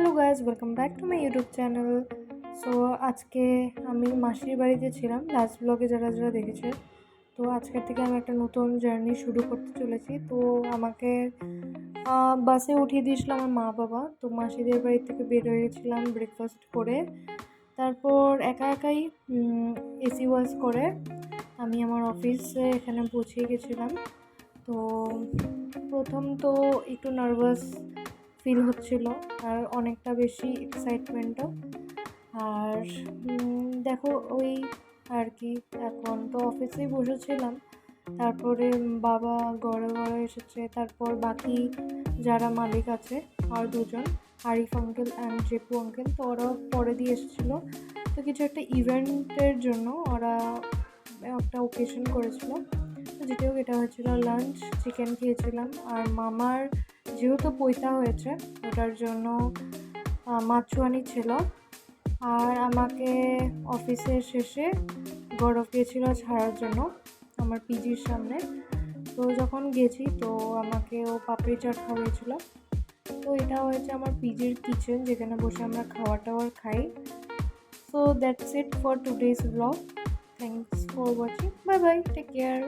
Hello guys, welcome back to my YouTube channel. So আজকে আমি মাসির বাড়িতে ছিলাম, লাস্ট ব্লগে যারা যারা দেখেছে। তো আজকের থেকে আমি একটা নতুন জার্নি শুরু করতে চলেছি। তো আমাকে বাসে উঠিয়ে দিয়েছিল আমার মা বাবা। তো মাসিদের বাড়ি থেকে বের হয়ে গেছিলাম ব্রেকফাস্ট করে। তারপর একা একাই এসি ওয়াশ করে আমি আমার অফিসে এখানে পৌঁছে গেছিলাম। তো প্রথম তো একটু নার্ভাস ফিল হচ্ছিল, আর অনেকটা বেশি এক্সাইটমেন্টও। আর দেখো ওই আর কি, এখন তো অফিসেই বসেছিলাম। তারপরে বাবা ঘরে ঘরে এসেছে, তারপর বাকি যারা মালিক আছে আর দুজন, আরিফ আঙ্কেল অ্যান্ড জেপু আঙ্কেল, তো ওরাও পরে দিয়ে এসেছিলো। তো কিছু একটা ইভেন্টের জন্য ওরা একটা ওকেশন করেছিল। তো যেটা হোক, এটা হয়েছিল লাঞ্চ, চিকেন খেয়েছিলাম। আর মামার যেহেতু পৈতা হয়েছে ওটার জন্য মাছুয়ানি ছিল। আর আমাকে অফিসের শেষে গরফ গিয়েছিল ছাড়ার জন্য আমার পিজির সামনে। তো যখন গেছি তো আমাকে ও পাপড়ি চাট খাওয়াইছিল। তো এটা হয়েছে আমার পিজির কিচেন, যেখানে বসে আমরা খাওয়া টাওয়ার খাই। So that's it for today's blog. Thanks for watching, bye bye, take care.